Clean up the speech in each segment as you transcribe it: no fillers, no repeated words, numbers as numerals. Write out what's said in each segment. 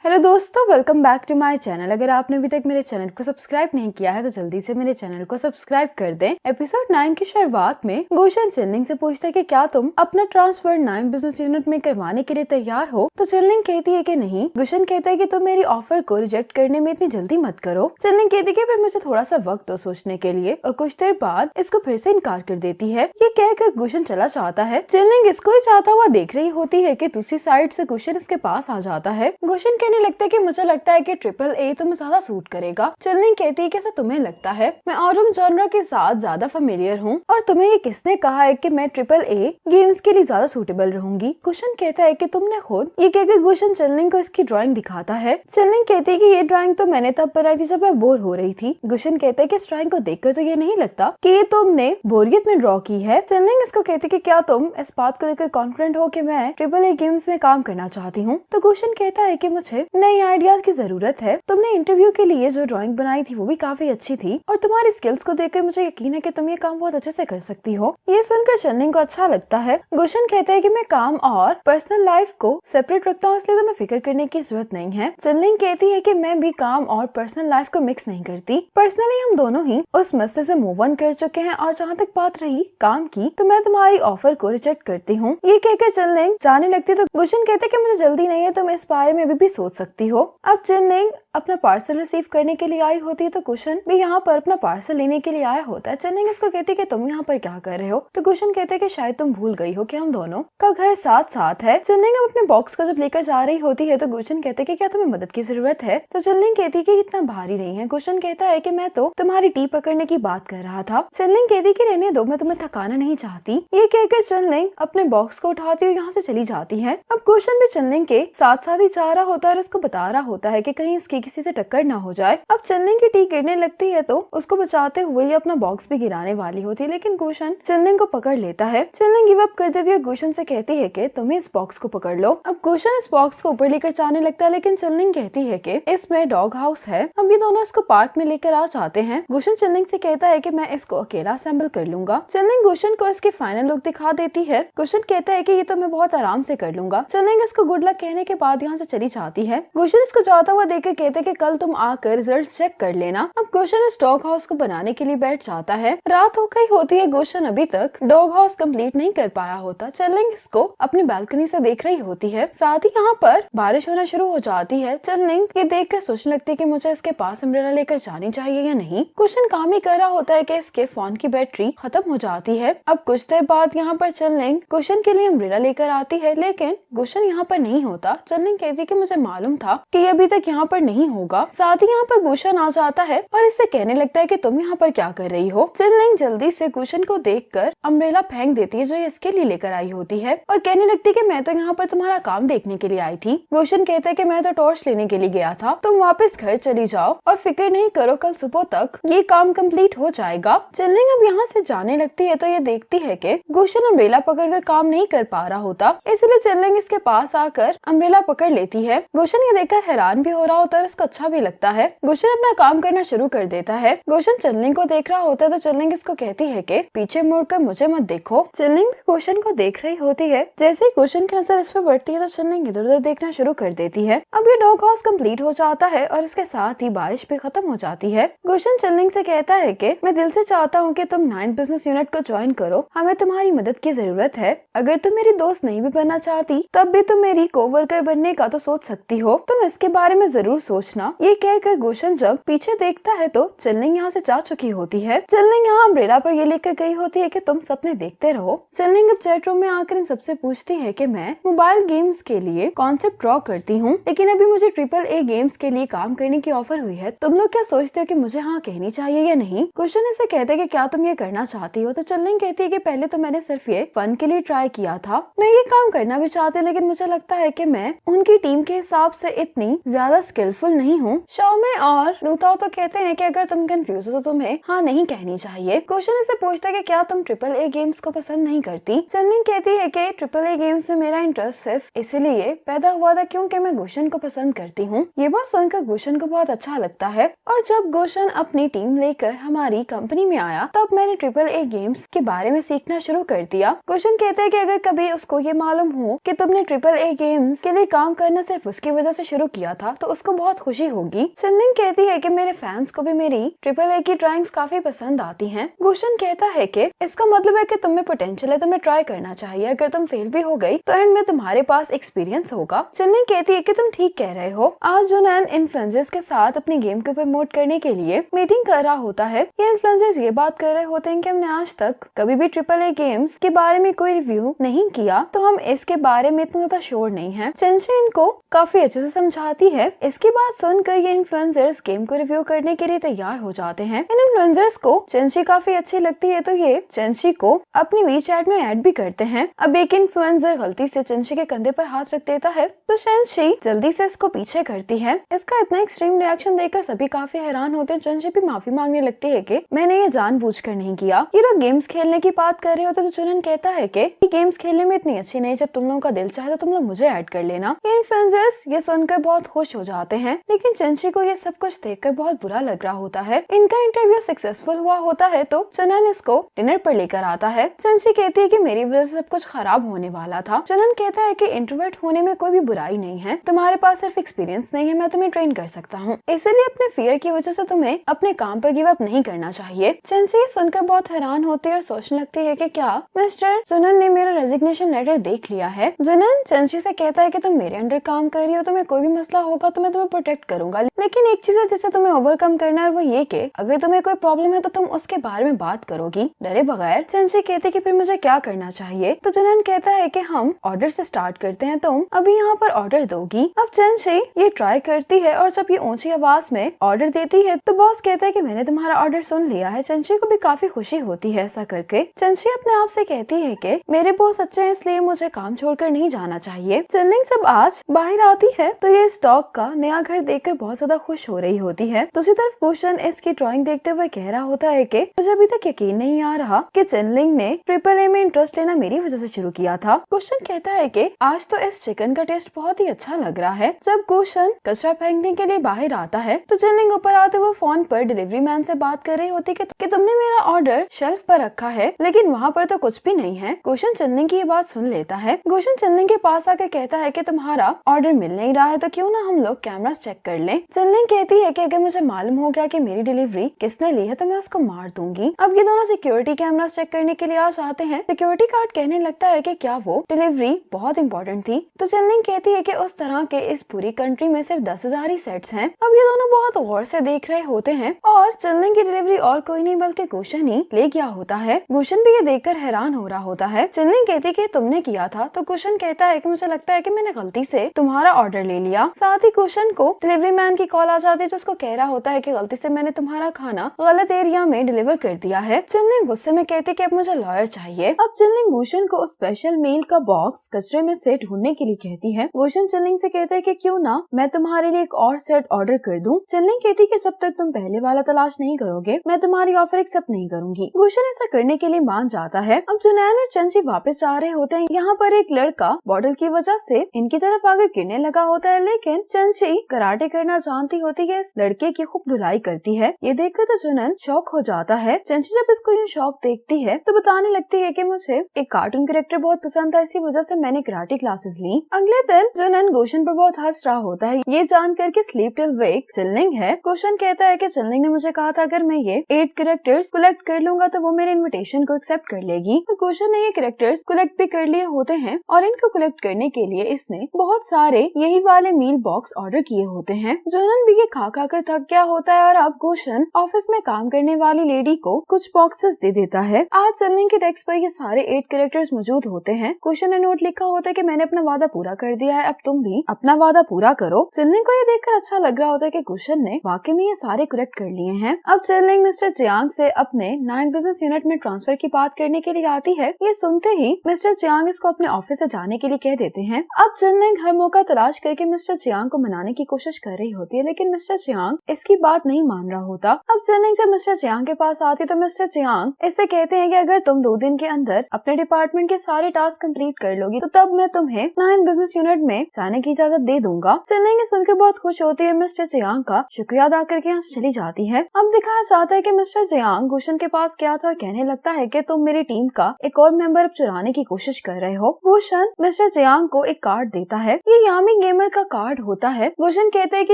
Hello दोस्तों, welcome back to my channel. अगर आपने अभी तक मेरे चैनल को सब्सक्राइब नहीं किया है तो जल्दी से मेरे चैनल को सब्सक्राइब कर दें। एपिसोड 9 की शुरुआत में गुलशन चिनलिंग से पूछता है कि क्या तुम अपना ट्रांसफर 9 बिजनेस यूनिट में करवाने के लिए तैयार हो। तो चिनलिंग कहती है कि नहीं। गुलशन कहता है कि तुम मेरी ऑफर को रिजेक्ट करने में इतनी जल्दी मत करो। चिनलिंग कहती है कि फिर मुझे थोड़ा सा वक्त दो सोचने के लिए, और कुछ देर बाद इसको फिर से इनकार कर देती है। ये कहकर गुलशन चला जाता है। चिनलिंग इसको ही चाहता हुआ देख रही होती है कि दूसरी साइड से गुलशन इसके पास आ जाता है। गुलशन कहने लगता है कि मुझे लगता है कि ट्रिपल ए तुम्हें ज्यादा सूट करेगा। चिनलिंग कहती है कि ऐसा तुम्हें लगता है, मैं ऑरम जॉनरा के साथ ज्यादा फेमिलियर हूँ, और तुम्हें ये किसने कहा है कि मैं ट्रिपल ए गेम्स के लिए ज्यादा सूटेबल रहूंगी। गुलशन कहता है कि तुमने खुद। ये कहकर गुलशन चिनलिंग को इसकी ड्राइंग दिखाता है। चिनलिंग कहती है कि ये ड्राइंग तो मैंने तब बनाई थी जब मैं बोर हो रही थी। गुलशन कहता है कि इस ड्राइंग को देखकर तो ये नहीं लगता कि ये तुमने बोरियत में ड्रॉ की है। चिनलिंग इसको कहती है कि क्या तुम इस बात को लेकर कॉन्फिडेंट हो कि मैं ट्रिपल ए गेम्स में काम करना चाहती हूँ। तो गुलशन कहता है कि मुझे नई आइडियाज की जरूरत है। तुमने इंटरव्यू के लिए जो ड्राइंग बनाई थी वो भी काफी अच्छी थी, और तुम्हारी स्किल्स को देखकर मुझे यकीन है कि तुम ये काम बहुत अच्छे से कर सकती हो। ये सुनकर चिनलिंग को अच्छा लगता है। गुलशन कहता है कि मैं काम और पर्सनल लाइफ को सेपरेट रखता हूँ, इसलिए तुम्हें फिक्र करने की जरूरत नहीं है। चिनलिंग कहती है कि मैं भी काम और पर्सनल लाइफ को मिक्स नहीं करती। पर्सनली हम दोनों ही उस मसले से मूव ऑन कर चुके हैं, और जहाँ तक बात रही काम की, तो मैं तुम्हारी ऑफर को रिजेक्ट करती हूँ। ये कहकर चिनलिंग जाने लगती है। तो गुलशन कहते हैं कि मुझे जल्दी नहीं है, तुम इस बारे में अभी भी सोच सकती हो। अब चिनलिंग अपना पार्सल रिसीव करने के लिए आई होती है, तो गुलशन भी यहाँ पर अपना पार्सल लेने के लिए आया होता है। चिनलिंग इसको कहती है कि तुम यहाँ पर क्या कर रहे हो। तो गुलशन कहते हैं कि शायद तुम भूल गई हो कि हम दोनों का घर साथ साथ है। चिनलिंग अपने बॉक्स को जब लेकर जा रही होती है तो गुलशन कहते हैं कि क्या तुम्हें मदद की जरूरत है। तो चिनलिंग कहती है कि इतना भारी नहीं है। गुलशन कहता है कि मैं तो तुम्हारी टी पकड़ने की बात कर रहा था। चिनलिंग कहती है कि रहने दो, मैं तुम्हें थकाना नहीं चाहती। ये कहकर चिनलिंग अपने बॉक्स को उठाती और यहाँ से चली जाती है। अब गुलशन भी चिनलिंग के साथ साथ ही जा रहा होता है और उसको बता रहा होता है कि कहीं इसकी किसी से टक्कर ना हो जाए। अब चिनलिंग की टी गिरने लगती है तो उसको बचाते हुए ये अपना बॉक्स भी गिराने वाली होती है, लेकिन गुलशन चिनलिंग को पकड़ लेता है। चिनलिंग गिव अप कर देती है और गुलशन से कहती है कि तुम इस बॉक्स को पकड़ लो। अब गुलशन इस बॉक्स को ऊपर लेकर जाने लगता है, लेकिन चिनलिंग कहती है कि इसमें डॉग हाउस है। अब ये दोनों इसको पार्क में लेकर आ जाते हैं। गुलशन चिनलिंग से कहता है कि मैं इसको अकेला असेंबल कर लूंगा। चिनलिंग गुलशन को इसकी फाइनल लुक दिखा देती है। गुलशन कहता है कि ये तो मैं बहुत आराम से कर लूंगा। चिनलिंग इसको गुड लक कहने के बाद यहाँ से चली जाती है। गुलशन इसको जाता हुआ देखकर कहते कि कल तुम आकर रिजल्ट चेक कर लेना। अब गुलशन इस डॉग हाउस को बनाने के लिए बैठ जाता है। रात हो गई होती है। गुलशन अभी तक डॉग हाउस कंप्लीट नहीं कर पाया होता। चिनलिंग इसको अपनी बालकनी से देख रही होती है। साथ ही यहाँ पर बारिश होना शुरू हो जाती है। चिनलिंग ये देखकर सोचने लगती है कि मुझे इसके पास अम्ब्रेला लेकर जानी चाहिए या नहीं। गुलशन काम ही कर रहा होता है कि इसके फोन की बैटरी खत्म हो जाती है। अब कुछ देर बाद यहाँ पर चिनलिंग गुलशन के लिए अम्ब्रेला लेकर आती है, लेकिन गुलशन यहाँ पर नहीं होता। चिनलिंग कहती है कि मुझे मालूम था कि ये अभी तक यहाँ पर नहीं होगा। साथ ही यहाँ पर गुलशन आ जाता है और इससे कहने लगता है कि तुम यहाँ पर क्या कर रही हो। चिनलिंग जल्दी से गुलशन को देखकर अम्ब्रेला फेंक देती है जो ये इसके लिए लेकर आई होती है, और कहने लगती है कि मैं तो यहाँ पर तुम्हारा काम देखने के लिए आई थी। गुलशन कहता है कि मैं तो टॉर्च लेने के लिए गया था। तुम वापस घर चली जाओ और फिक्र नहीं करो, कल सुबह तक ये काम कंप्लीट हो जाएगा। चिनलिंग अब यहाँ से जाने लगती है तो ये देखती है कि गुलशन अम्ब्रेला पकड़कर काम नहीं कर पा रहा होता, इसलिए चिनलिंग इसके पास आकर अम्ब्रेला पकड़ लेती है। गुलशन ये देखकर हैरान भी हो रहा होता है, उसको अच्छा भी लगता है। गुलशन अपना काम करना शुरू कर देता है। गुलशन चिनलिंग को देख रहा होता है तो चिनलिंग इसको कहती है कि पीछे मुड़कर मुझे मत देखो। चिनलिंग भी गुलशन को देख रही होती है। जैसे ही गुलशन की नजर इस पर पड़ती है तो चिनलिंग इधर उधर देखना शुरू कर देती है। अब ये डॉग हाउस कंप्लीट हो जाता है और इसके साथ ही बारिश भी खत्म हो जाती है। गुलशन चिनलिंग से कहता है कि मैं दिल से चाहता हूँ कि तुम 9 बिजनेस यूनिट को ज्वाइन करो, हमें तुम्हारी मदद की जरूरत है। अगर तुम मेरी दोस्त नहीं भी बनना चाहती तब भी तुम मेरी कोवर्कर बनने का तो सोच सकती हो, तुम इसके बारे में जरूर सोचना। ये कहकर गुलशन जब पीछे देखता है तो चिनलिंग यहाँ से जा चुकी होती है। चिनलिंग यहाँ अम्ब्रेला पर ये लेकर गई होती है कि तुम सपने देखते रहो। चिनलिंग अब चैट रूम में आकर इन सबसे पूछती है कि मैं मोबाइल गेम्स के लिए कॉन्सेप्ट ड्रॉ करती हूँ, लेकिन अभी मुझे ट्रिपल ए गेम्स के लिए काम करने की ऑफर हुई है। तुम लोग क्या सोचते हो कि मुझे हाँ कहनी चाहिए या नहीं। गुलशन इसे कहते हैं कि क्या तुम ये करना चाहती हो। तो चिनलिंग कहती है कि पहले तो मैंने सिर्फ ये फन के लिए ट्राई किया था, मैं ये काम करना भी चाहती हूँ, लेकिन मुझे लगता है कि मैं उनकी टीम के हिसाब से इतनी ज्यादा स्किलफुल नहीं हूँ। शौमे और लूताओ तो कहते हैं कि अगर तुम कंफ्यूज हो तो तुम्हें हाँ नहीं कहनी चाहिए। गुलशन इसे पूछता है कि क्या तुम ट्रिपल ए गेम्स को पसंद नहीं करती। चिनलिंग कहती है कि ट्रिपल ए गेम्स में मेरा इंटरेस्ट सिर्फ इसलिए पैदा हुआ था क्योंकि मैं गुलशन को पसंद करती हूँ। ये बात सुनकर गुलशन को बहुत अच्छा लगता है, और जब गुलशन अपनी टीम लेकर हमारी कंपनी में आया तब मैंने ट्रिपल ए गेम्स के बारे में सीखना शुरू कर दिया। गुलशन कहते हैं कि अगर कभी उसको ये मालूम हो कि तुमने ट्रिपल ए गेम्स के लिए काम करना सिर्फ उसकी की वजह से शुरू किया था तो उसको बहुत खुशी होगी। चनलिंग कहती है कि मेरे फैंस को भी मेरी AAA की ड्राइंग्स काफी पसंद आती हैं। गुशन कहता है कि इसका मतलब है कि तुम में पोटेंशियल है, तुम्हें ट्राई करना चाहिए। अगर तुम फेल भी हो गई तो एंड में तुम्हारे पास एक्सपीरियंस होगा। चनलिंग कहती है कि तुम ठीक कह रहे हो। आज जुनैन इन्फ्लुएंसर्स के साथ अपनी गेम को प्रमोट करने के लिए मीटिंग कर रहा होता है। ये इन्फ्लुएंसर्स ये बात कर रहे होते हैं कि हमने आज तक कभी भी AAA गेम्स के बारे में कोई रिव्यू नहीं किया, तो हम इसके बारे में इतना ज्यादा श्योर नहीं है। चेंशी इनको काफी अच्छे से समझाती है। इसकी बात सुनकर ये इन्फ्लुएंसर्स गेम को रिव्यू करने के लिए तैयार हो जाते हैं। इन इन्फ्लुएंसर्स को चेंशी काफी अच्छी लगती है तो ये चेंशी को अपनी WeChat में ऐड भी करते हैं। अब एक इन्फ्लुएंसर गलती से चेंशी के कंधे पर हाथ रख देता है तो चेंशी जल्दी से इसको पीछे करती है। इसका इतना एक्सट्रीम रिएक्शन देखकर सभी काफी हैरान होते हैं। चेंशी भी माफी मांगने लगती है कि मैंने ये जानबूझकर नहीं किया। ये लोग गेम्स खेलने की बात कर रहे होते तो जुनन कहता है कि गेम्स खेलने में इतनी अच्छी नहीं, जब तुम लोगों का दिल चाहे तो तुम लोग मुझे ऐड कर लेना। ये इन्फ्लुएंसर्स ये सुनकर बहुत खुश हो जाते हैं, लेकिन चेंशी को ये सब कुछ देखकर बहुत बुरा लग रहा होता है। इनका इंटरव्यू सक्सेसफुल हुआ होता है तो चनन इसको डिनर पर लेकर आता है। चेंशी कहती है कि मेरी वजह से सब कुछ खराब होने वाला था। चनन कहता है कि इंट्रोवर्ट होने में कोई भी बुराई नहीं है, तुम्हारे पास सिर्फ एक्सपीरियंस नहीं है, मैं तुम्हें ट्रेन कर सकता हूँ, इसीलिए अपने फियर की वजह से तुम्हें अपने काम पर गिव अप नहीं करना चाहिए। चेंशी ये सुनकर बहुत हैरान होती है और सोचने लगती है कि क्या मिस्टर जुनन ने मेरा रेजिग्नेशन लेटर देख लिया है। जुनन चेंशी से कहता है कि तुम मेरे अंडर काम कर रही हो, तुम्हें कोई भी मसला होगा तो मैं तुम्हें प्रोटेक्ट करूंगा, लेकिन एक चीज है जिसे तुम्हें ओवरकम करना है, वो ये कि अगर तुम्हें कोई प्रॉब्लम है तो तुम उसके बारे में बात करोगी डरे बगैर। चेंशी कहती कि फिर मुझे क्या करना चाहिए, तो जुनन कहता है कि हम ऑर्डर से स्टार्ट करते हैं, तुम अभी यहाँ पर ऑर्डर दोगी। अब चेंशी ये ट्राई करती है और जब ये ऊंची आवाज में ऑर्डर देती है तो बॉस कहता है कि मैंने तुम्हारा ऑर्डर सुन लिया है। चेंशी को भी काफी खुशी होती है ऐसा करके। चेंशी अपने आप से कहती है कि मेरे बॉस अच्छे हैं इसलिए मुझे काम छोड़कर नहीं जाना चाहिए। चनलिंग जब आज बाहर आती है तो ये स्टॉक का नया घर देखकर बहुत ज्यादा खुश हो रही होती है। दूसरी तरफ गुशन इसकी ड्राइंग देखते हुए कह रहा होता है कि मुझे अभी तक यकीन नहीं आ रहा कि चनलिंग ने AAA में इंटरेस्ट लेना मेरी वजह से शुरू किया था। गुशन कहता है कि आज तो इस चिकन का टेस्ट बहुत ही अच्छा लग रहा है। जब गुशन कचरा फेंकने के लिए बाहर आता है तो चनलिंग ऊपर आते हुए फोन पर डिलीवरी मैन से बात कर रही होती है कि तुमने मेरा ऑर्डर शेल्फ पर रखा है लेकिन वहाँ पर तो कुछ भी नहीं है। गुशन चनलिंग की ये बात सुन लेता है। गुशन चनलिंग के पास आकर कहता है कि तुम्हारा ऑर्डर मिल नहीं रहा है तो क्यों ना हम लोग कैमरास चेक कर लें। चनलिंग कहती है कि अगर मुझे मालूम हो गया कि मेरी डिलीवरी किसने ली है तो मैं उसको मार दूंगी। अब ये दोनों सिक्योरिटी कैमरास चेक करने के लिए आ जाते हैं। सिक्योरिटी गार्ड कहने लगता है कि क्या वो डिलीवरी बहुत इंपॉर्टेंट थी, तो चनलिंग कहती है कि उस तरह के इस पूरी कंट्री में सिर्फ 10,000 ही सेट्स हैं। अब ये दोनों बहुत गौर से देख रहे होते हैं और चनलिंग की डिलीवरी और कोई नहीं बल्कि गुशन ही ले गया होता है। गुशन भी ये देखकर हैरान हो रहा होता है। चनलिंग कहती कि तुमने किया था, तो गुशन कहता है कि मुझे लगता है कि मैंने गलती से तुम्हारा ऑर्डर ले लिया। साथ ही गुशन को डिलीवरी मैन की कॉल आ जाती है जो उसको कह रहा होता है कि गलती से मैंने तुम्हारा खाना गलत एरिया में डिलीवर कर दिया है। चनलिंग गुस्से में कहती कि अब मुझे लॉयर चाहिए। अब चनलिंग गुशन को स्पेशल मील का बॉक्स कचरे में से ढूंढने के लिए कहती है। गुशन चनलिंग से कहता है कि क्यों ना मैं तुम्हारे लिए एक और सेट ऑर्डर कर दूं। चनलिंग कहती कि जब तक तुम पहले वाला तलाश नहीं करोगे मैं तुम्हारी ऑफर एक्सेप्ट नहीं करूंगी। गुशन ऐसा करने के लिए मान जाता है। अब जुनैन और चेंशी वापस जा रहे होते हैं। यहाँ पर एक लड़का बॉटल की वजह से इनकी तरफ आगे गिरने लगा होता है, लेकिन चेंशी कराटे करना जानती होती है, इस लड़के की खूब धुलाई करती है। ये देखकर तो जुनैन शॉक हो जाता है। चेंशी जब इसको यूँ शॉक देखती है तो बताने लगती है कि मुझे एक कार्टून कैरेक्टर बहुत पसंद था, इसी वजह से मैंने कराटे क्लासेस ली। अगले दिन जुनैन गुशन पर बहुत हंस रहा होता है ये जानकर कि स्लीप टिल वेक चनलिंग है। गुशन कहता है कि चनलिंग ने मुझे कहा था अगर मैं ये 8 कैरेक्टर्स कलेक्ट कर लूंगा तो वो मेरे इनविटेशन को एक्सेप्ट कर लेगी। गुशन ने ये कैरेक्टर्स कलेक्ट भी कर लिए होते हैं और इनको कलेक्ट करने के लिए इसने बहुत सारे यही वाले मील बॉक्स ऑर्डर किए होते हैं। जुनैन भी ये खा खा कर थक गया होता है और अब गुशन ऑफिस में काम करने वाली लेडी को कुछ बॉक्सेस दे देता है। आज चनलिंग के डेस्क पर ये सारे 8 कैरेक्टर्स मौजूद होते हैं। गुशन ने नोट लिखा होता है कि मैंने अपना वादा पूरा कर दिया है, अब तुम भी अपना वादा पूरा करो। चनलिंग को ये देखकर अच्छा लग रहा होता है कि गुशन ने वाकई में ये सारे कलेक्ट कर लिए हैं। अब चनलिंग मिस्टर जियांग से अपने 9 बिजनेस यूनिट में ट्रांसफर की बात करने के लिए आती है। ये सुनते ही मिस्टर जियांग इसको अपने ऑफिस से जाने के लिए कह देते हैं। अब चनलिंग हर मौका तलाश करके मिस्टर जियांग को मनाने की कोशिश कर रही होती है, लेकिन मिस्टर जियांग इसकी बात नहीं मान रहा होता। अब चनलिंग जब मिस्टर जियांग के पास आती है तो मिस्टर जियांग इससे कहते हैं कि अगर तुम 2 दिन के अंदर अपने डिपार्टमेंट के सारे टास्क कंप्लीट कर लोगी तो तब मैं तुम्हें 9 बिजनेस यूनिट में जाने की इजाजत दे दूंगा। चनलिंग सुनकर बहुत खुश होती है, मिस्टर जियांग का शुक्रिया अदा करके यहाँ से चली जाती है। अब दिखाया जाता है कि मिस्टर जियांग गुशन के पास गया था, कहने लगता है कि तुम मेरी टीम का एक और मेंबर अब चुराने की कोशिश कर रहे हो। गुशन मिस्टर जियांग को एक कार्ड देता है। ये यामी गेमर का कार्ड होता है। गुशन कहते हैं कि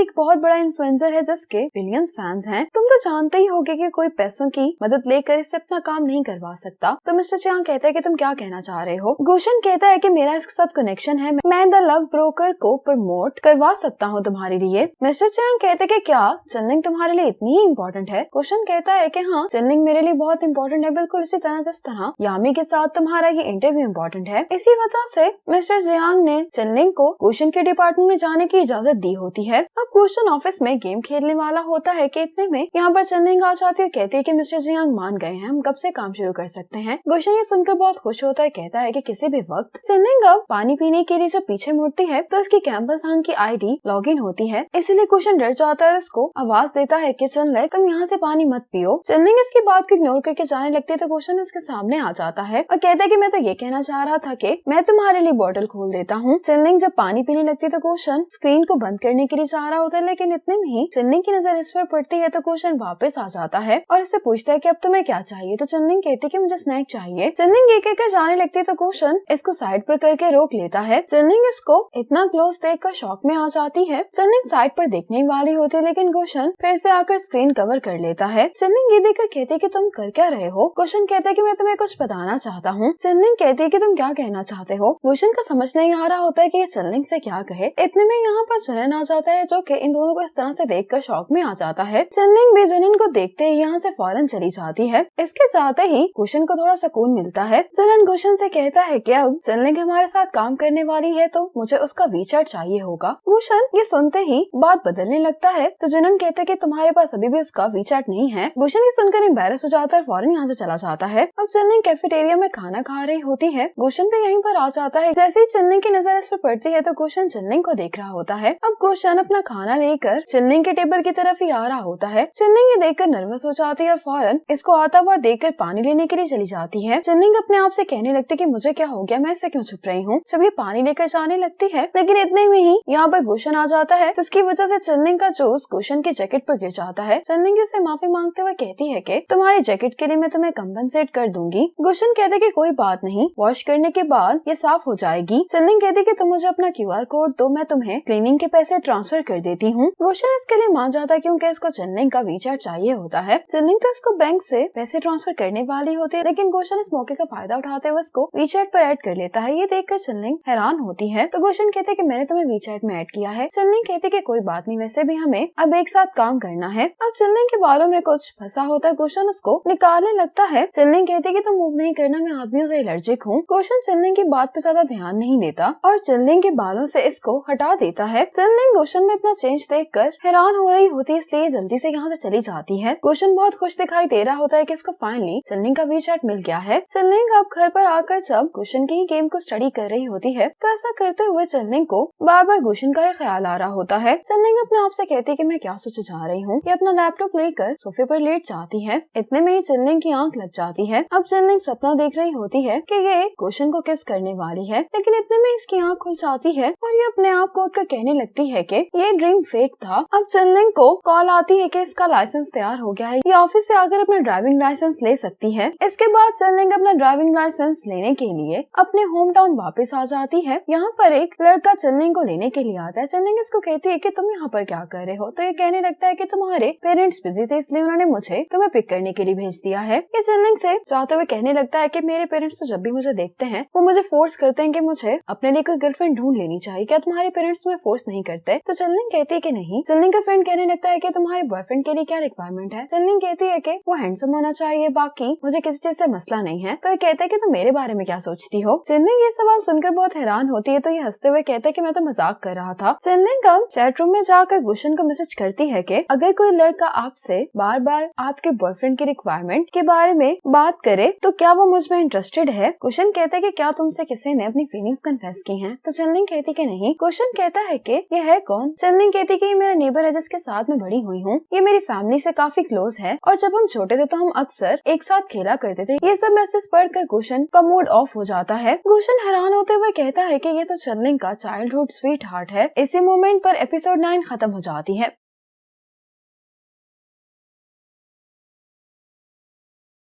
एक बहुत बड़ा इन्फ्लुएंसर है जिसके बिलियंस फैंस हैं। तुम तो जानते ही होगे कि कोई पैसों की मदद लेकर इससे अपना काम नहीं करवा सकता। तो मिस्टर चियांग कहता है कि तुम क्या कहना चाह रहे हो। गुशन कहता है कि मेरा इसके साथ कनेक्शन है, मैं द लव ब्रोकर को प्रमोट करवा सकता हूँ तुम्हारे लिए। मिस्टर चियांग कहते हैं कि क्या चेनलिंग तुम्हारे लिए इतनी ही इम्पोर्टेंट है। गुशन कहता है कि हाँ, चेनलिंग मेरे लिए बहुत इम्पोर्टेंट है, बिल्कुल इसी तरह जिस तरह यामी के साथ तुम्हारा ये इंटरव्यू इम्पोर्टेंट है। इसी वजह से मिस्टर चियांग ने चेनलिंग को गुशन के डिपार्टमेंट में जाने की इजाजत दी होती है। अब गुशन ऑफिस में गेम खेलने वाला होता है कि इतने में यहाँ पर चेनलिंग आ जाती है, कहती है कि मिस्टर चियांग मान गए हैं, हम कब से काम शुरू कर सकते हैं। गुशन ये सुनकर बहुत खुश होता है, कहता है कि किसी भी वक्त। चेनलिंग अब पानी पीने के लिए जब पीछे मुड़ती है तो उसकी कैंपस हैंग की आईडी लॉगिन होती है, इसीलिए गुशन डर जाता है, उसको आवाज देता है कि चेनलिंग तुम यहाँ से पानी मत पियो। चेनलिंग इसकी बात को इग्नोर करके जाने लगती है तो गुशन इसके सामने आ जाता है और कहता है कि मैं तो ये कहना चाह रहा था कि मैं तुम्हारे लिए बॉटल खोल देता हूँ। चेनलिंग जब पानी पीने लगती है तो गुशन स्क्रीन को बंद करने के लिए चाह रहा होता है, लेकिन इतने में ही चेनलिंग की नजर इस पर पड़ती है तो गुशन वापस आ जाता है और इससे पूछता है कि अब तुम्हें क्या चाहिए। तो चेनलिंग कहती है कि मुझे स्नैक चाहिए। चेनलिंग ये कहकर जाने लगती है तो गुशन इसको साइड पर करके रोक लेता है। चेनलिंग इसको इतना क्लोज देखकर शॉक में आ जाती है। चेनलिंग साइड पर देखने वाली होती है, लेकिन गुशन फिर से आकर स्क्रीन कवर कर लेता है। चेनलिंग ये देखकर कहती है कि तुम कर क्या रहे हो। गुशन कहता है कि मैं तुम्हें कुछ बताना चाहता हूँ। चेनलिंग कहती है कि तुम क्या कहना चाहते हो। गुशन को समझ नहीं आ रहा होता है कि ये चेनलिंग से क्या कहे। इतने में यहाँ पर जुनन आ जाता है जो कि इन दोनों को इस तरह से देखकर शॉक में आ जाता है। चेनलिंग भी जुनन को देखते ही यहाँ से फौरन चली जाती है। इसके जाते ही गुशन को थोड़ा सुकून मिलता है। जुनन गुशन से कहता है कि अब चेनलिंग हमारे साथ काम करने वाली है तो मुझे उसका वीचैट चाहिए होगा। गुशन ये सुनते ही बात बदलने लगता है तो जुनन कहते हैं कि तुम्हारे पास अभी भी उसका वीचैट नहीं है। गुशन ये सुनकर एम्बैरेस हो जाता है और फौरन यहाँ से चला जाता है। अब चेनलिंग कैफेटेरिया में खाना खा रही होती है। गुशन भी यहीं पर आ जाता है। जैसे ही चेनलिंग की नजर इस पर पड़ती है तो गुशन चेनलिंग को देख रहा होता है। अब गुशन अपना खाना लेकर चेनलिंग के टेबल की तरफ ही आ रहा होता है। चेनलिंग ये देखकर नर्वस हो जाती है और फौरन इसको आता हुआ देखकर पानी लेने के लिए चली जाती है। चेनलिंग अपने आप से कहने लगती है कि मुझे क्या हो गया, मैं इससे क्यों छुप रही हूँ। जब ये पानी लेकर जाने लगती है, लेकिन इतने में ही यहाँ पर गुशन आ जाता है, जिसकी वजह से चेनलिंग का जूस गुशन की जैकेट पर गिर जाता है। चेनलिंग से माफी मांगते हुए कहती है कि तुम्हारी जैकेट के लिए मैं तुम्हें कंपनसेट कर दूंगी। गुशन कहते हैं कि कोई बात नहीं, वॉश करने के बाद ये साफ हो जाएगी। चेनलिंग कहती है कि तुम मुझे अपना QR कोड दो, मैं तुम्हें क्लीनिंग के पैसे ट्रांसफर कर देती हूँ। गुशन इसके लिए मान जाता है क्योंकि इसको चेनलिंग का वीचैट चाहिए होता है। चेनलिंग तो इसको बैंक से पैसे ट्रांसफर करने वाली होती है, लेकिन गुशन इस मौके का फायदा उठाते हुए इसको वीचैट पर ऐड कर लेता है। ये देखकर चेनलिंग हैरान होती है तो गुशन कहते हैं कि मैंने तुम्हें वीचैट में ऐड किया है। चेनलिंग कहती है कि कोई बात नहीं, वैसे भी हमें अब एक साथ काम करना है। अब चेनलिंग के बालों में कुछ फंसा होता है, गुशन उसको निकालने लगता है। चेनलिंग कहती है कि तुम मूव नहीं करना, मैं आदमियों से एलर्जिक हूँ। गुशन चेनलिंग की बात पे ज्यादा ध्यान नहीं देता और चेनलिंग के बालों से इसको हटा देता है। चेनलिंग गुशन में इतना चेंज देखकर हैरान हो रही होती है, इसलिए जल्दी से यहाँ से चली जाती है। गुशन बहुत खुश दिखाई दे रहा होता है कि इसको फाइनली चेनलिंग का वीचैट मिल गया है। चेनलिंग अब घर पर आकर जब गुशन की ही गेम को स्टडी कर रही होती है तो ऐसा करते हुए चेनलिंग को बार बार गुशन का ही ख्याल आ रहा होता है। चेनलिंग अपने आप से कहती है कि मैं क्या सोचे जा रही हूँ। ये अपना लैपटॉप लेकर सोफे पर लेट जाती है। इतने में ही चेनलिंग की आंख लग जाती है। अब चेनलिंग सपना देख रही होती है कि ये गुशन को किस करने वाली है, लेकिन इतने में इसकी आंख खुल जाती है और ये अपने आप को उठकर कहने लगती है कि ये ड्रीम फेक था। अब चेनलिंग को कॉल आती है कि इसका लाइसेंस तैयार हो गया है, ये ऑफिस से आकर अपना ड्राइविंग लाइसेंस ले सकती है। इसके बाद चेनलिंग अपना ड्राइविंग लाइसेंस लेने के लिए अपने होम टाउन वापस आ जाती है। यहाँ पर एक लड़का चेनलिंग को लेने के लिए आता है। चेनलिंग इसको कहती है कि तुम यहाँ पर क्या कर रहे हो, तो ये कहने लगता है कि तुम्हारे पेरेंट्स बिजी थे इसलिए उन्होंने मुझे तुम्हें पिक करने के लिए भेज दिया है। ये चेनलिंग से जाते हुए कहने लगता है कि मेरे पेरेंट्स तो जब भी मुझे देखते हैं वो मुझे फोर्स करते हैं कि मुझे अपने लिए कोई गर्लफ्रेंड ढूंढ लेनी चाहिए, क्या तुम्हारे पेरेंट्स तुम्हें फोर्स नहीं करते। तो चेनलिंग कहती है कि नहीं। चेनलिंग का फ्रेंड कहने लगता है कि तुम्हारे बॉयफ्रेंड के लिए क्या रिक्वायरमेंट है। चेनलिंग कहती है कि वो हैंडसम होना चाहिए, बाकी मुझे किसी चीज से मसला नहीं है। तो ये कहता है कि तुम मेरे बारे में क्या सोचती हो। चेनलिंग ये सवाल सुनकर बहुत हैरान होती है तो ये हंसते हुए कहता है कि मैं तो मजाक कर रहा था। चेनलिंग अब चैट रूम में जाकर गुशन को मैसेज करती है कि अगर कोई लड़का आपसे बार बार आपके बॉयफ्रेंड की रिक्वायरमेंट के बारे में बात करे तो क्या वो मुझ में इंटरेस्टेड है। गुशन कहता है कि क्या तुमसे किसी ने अपनी फीलिंग्स कन्फेस की हैं। तो चेनलिंग कहती कि नहीं। गुशन कहता है कि ये है कौन। चेनलिंग कहती कि ये मेरा नेबर है जिसके साथ मैं बड़ी हुई हूँ, ये मेरी फैमिली से काफी क्लोज है और जब हम छोटे थे तो हम अक्सर एक साथ खेला करते थे। ये सब मैसेज पढ़कर गुशन का मूड ऑफ हो जाता है। गुशन हैरान होते हुए कहता है कि ये तो चेनलिंग का चाइल्डहुड स्वीट हार्ट है। इसी मोमेंट पर एपिसोड 9 खत्म हो जाती है।